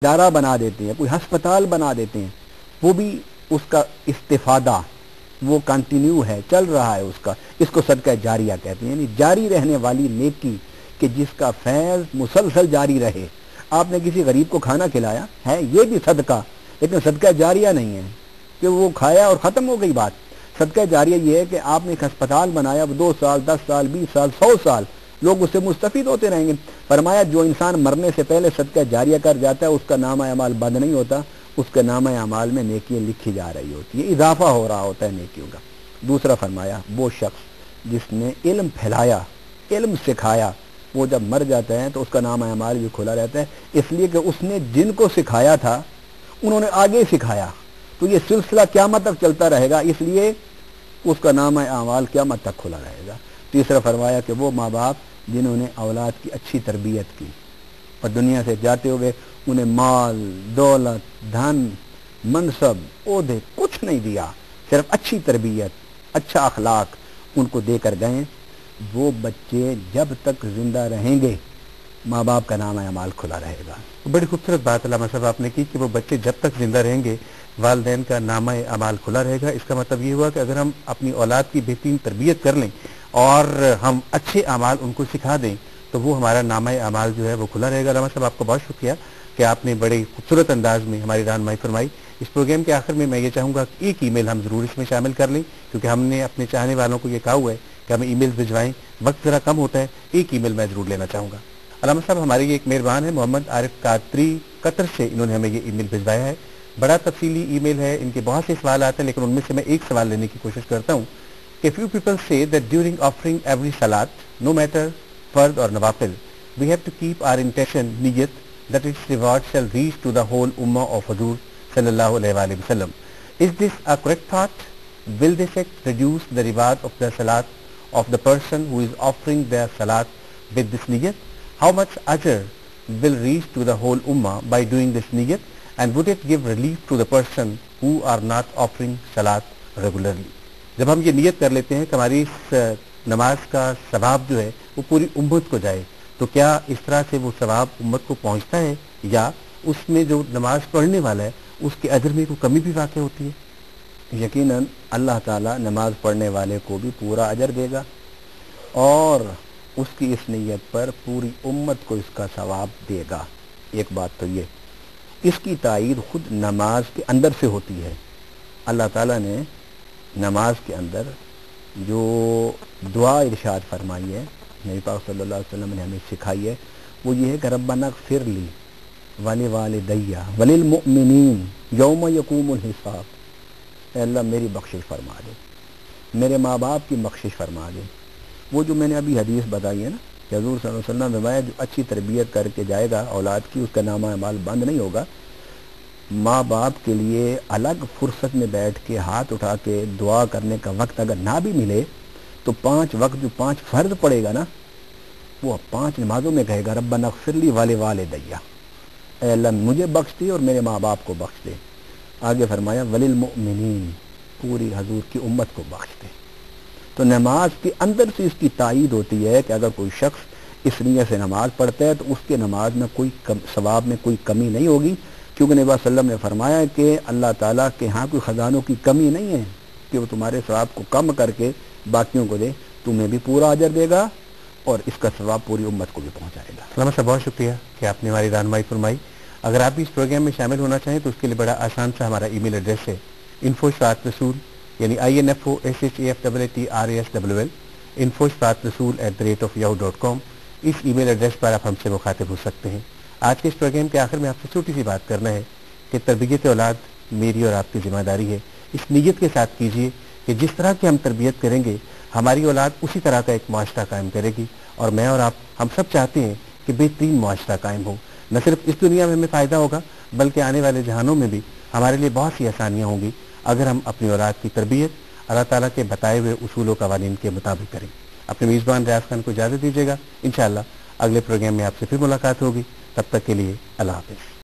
ادارہ بنا دیتے ہیں, کوئی ہسپتال بنا دیتے ہیں, وہ بھی اس کا استفادہ وہ کنٹینیو ہے, چل رہا ہے اس کا, اس کو صدقہ جاریہ کہتے ہیں, یعنی جاری رہنے والی نیکی کہ جس کا فیض مسلسل جاری رہے. آپ نے کسی غریب کو کھانا کھلایا ہے, یہ بھی صدقہ, لیکن صدقہ جاریہ نہیں ہے کہ وہ کھایا اور ختم ہو گئی بات. صدقہ جاریہ یہ ہے کہ آپ نے ایک ہسپتال بنایا, 2 سال 10 سال 20 سال 100 سال لوگ اس سے مستفید ہوتے رہیں گے. فرمایا جو انسان مرنے سے پہلے صدقہ جاریہ کر جاتا ہے اس کا نامہ اعمال بند نہیں ہوتا, اس کے نامہ اعمال میں نیکیاں لکھی جا رہی ہوتی ہے, اضافہ ہو رہا ہوتا ہے نیکیوں کا. دوسرا فرمایا وہ شخص جس نے علم پھیلایا, علم سکھایا, وہ جب مر جاتا ہے تو اس کا نامہ اعمال بھی کھلا رہتا ہے, اس لیے کہ اس نے جن کو سکھایا تھا انہوں نے آگے سکھایا, تو یہ سلسلہ قیامت تک چلتا رہے گا, اس لیے اس کا نامہ اعمال قیامت تک کھلا رہے گا. تیسرا فرمایا کہ وہ ماں باپ جنہوں نے اولاد کی اچھی تربیت کی اور دنیا سے جاتے ہوئے انہیں مال دولت دھن منصب عہدے کچھ نہیں دیا, صرف اچھی تربیت اچھا اخلاق ان کو دے کر گئے, وہ بچے جب تک زندہ رہیں گے ماں باپ کا نامہ اعمال کھلا رہے گا. بڑی خوبصورت بات علامہ صاحب آپ نے کی کہ وہ بچے جب تک زندہ رہیں گے والدین کا نامہ اعمال کھلا رہے گا. اس کا مطلب یہ ہوا کہ اگر ہم اپنی اولاد کی بہترین تربیت کر لیں اور ہم اچھے اعمال ان کو سکھا دیں تو وہ ہمارا نامہ اعمال جو ہے وہ کھلا رہے گا. علامہ صاحب آپ کو بہت شکریہ کہ آپ نے بڑے خوبصورت انداز میں ہماری رہنمائی فرمائی. اس پروگرام کے آخر میں میں یہ چاہوں گا کہ ایک ای میل ہم ضرور اس میں شامل کر لیں, کیونکہ ہم نے اپنے چاہنے والوں کو یہ کہا ہوا ہے کہ ہمیں ای میل بھجوائیں, وقت ذرا کم ہوتا ہے, ایک ای میل میں ضرور لینا چاہوں گا. علامہ صاحب ہمارے یہ ایک مہربان ہے محمد عارف قادری قطر سے, انہوں نے ہمیں یہ ای میل بھجوایا ہے. بڑا تفصیلی ای میل ہے, ان کے بہت سے سوالات ہیں لیکن ان میں سے میں ایک سوال لینے کی کوشش کرتا ہوں کہ few people say that during offering every salat, no matter fard or nawafil, we have to keep our intention niyat that its reward shall reach to the whole ummah of Huzoor sallallahu alayhi wa sallam. Is this a correct thought? Will this act reduce the reward of the salat of the person who is offering their salat with this niyat? How much ajr will reach to the whole ummah by doing this niyat, and would it give relief to the person who are not offering salat regularly? جب ہم یہ نیت کر لیتے ہیں کہ ہماری اس نماز کا ثواب جو ہے وہ پوری امت کو جائے, تو کیا اس طرح سے وہ ثواب امت کو پہنچتا ہے یا اس میں جو نماز پڑھنے والا ہے اس کے اجر میں کوئی کمی بھی واقع ہوتی ہے؟ یقیناً اللہ تعالیٰ نماز پڑھنے والے کو بھی پورا اجر دے گا اور اس کی اس نیت پر پوری امت کو اس کا ثواب دے گا. ایک بات تو یہ, اس کی تائید خود نماز کے اندر سے ہوتی ہے. اللہ تعالیٰ نے نماز کے اندر جو دعا ارشاد فرمائی ہے, نبی پاک صلی اللہ علیہ وسلم نے ہمیں سکھائی ہے, وہ یہ ہے کہ ربنا اغفر لی ولوالدی وللمؤمنین یوم یقوم الحساب. اے اللہ میری بخشش فرما دے, میرے ماں باپ کی بخشش فرما دے. وہ جو میں نے ابھی حدیث بتائی ہے نا کہ حضور صلی اللہ علیہ وسلم نے فرمایا جو اچھی تربیت کر کے جائے گا اولاد کی اس کا نامہ اعمال بند نہیں ہوگا. ماں باپ کے لیے الگ فرصت میں بیٹھ کے ہاتھ اٹھا کے دعا کرنے کا وقت اگر نہ بھی ملے تو 5 وقت جو 5 فرض پڑے گا نا وہ 5 نمازوں میں کہے گا ربنا اغفر لی ولوالدی, اے اللہ مجھے بخش دے اور میرے ماں باپ کو بخش دے. آگے فرمایا وللمؤمنین, پوری حضور کی امت کو بخش دے. تو نماز کے اندر سے اس کی تائید ہوتی ہے کہ اگر کوئی شخص اس نیت سے نماز پڑھتا ہے تو اس کے نماز میں کوئی ثواب میں کوئی کمی نہیں ہوگی, کیونکہ نبی صلی اللہ علیہ وسلم نے فرمایا کہ اللہ تعالیٰ کے ہاں کوئی خزانوں کی کمی نہیں ہے کہ وہ تمہارے ثواب کو کم کر کے باقیوں کو دے, تمہیں بھی پورا اجر دے گا اور اس کا ثواب پوری امت کو بھی پہنچائے گا. علامہ صاحب بہت شکریہ کہ آپ نے ہماری رہنمائی فرمائی. اگر آپ بھی اس پروگرام میں شامل ہونا چاہیں تو اس کے لیے بڑا آسان سا ہمارا ای میل ایڈریس ہے info@rasool یعنی info@rasool info@rasool@yahoo.com. اس ای میل ایڈریس پر آپ ہم سے مخاطب ہو سکتے ہیں. آج کے اس پروگرام کے آخر میں آپ سے چھوٹی سی بات کرنا ہے کہ تربیت اولاد میری اور آپ کی ذمہ داری ہے. اس نیت کے ساتھ کیجئے کہ جس طرح کی ہم تربیت کریں گے ہماری اولاد اسی طرح کا ایک معاشرہ قائم کرے گی, اور میں اور آپ ہم سب چاہتے ہیں کہ بہترین معاشرہ قائم ہو. نہ صرف اس دنیا میں ہمیں فائدہ ہوگا بلکہ آنے والے جہانوں میں بھی ہمارے لیے بہت سی آسانیاں ہوں گی اگر ہم اپنی اولاد کی تربیت اللہ تعالیٰ کے بتائے ہوئے اصول و قوانین کے مطابق کریں. اپنے میزبان ریاض خان کو اجازت دیجیے گا. انشاءاللہ اگلے پروگرام میں آپ سے پھر ملاقات ہوگی. تب تک کے لیے اللہ حافظ.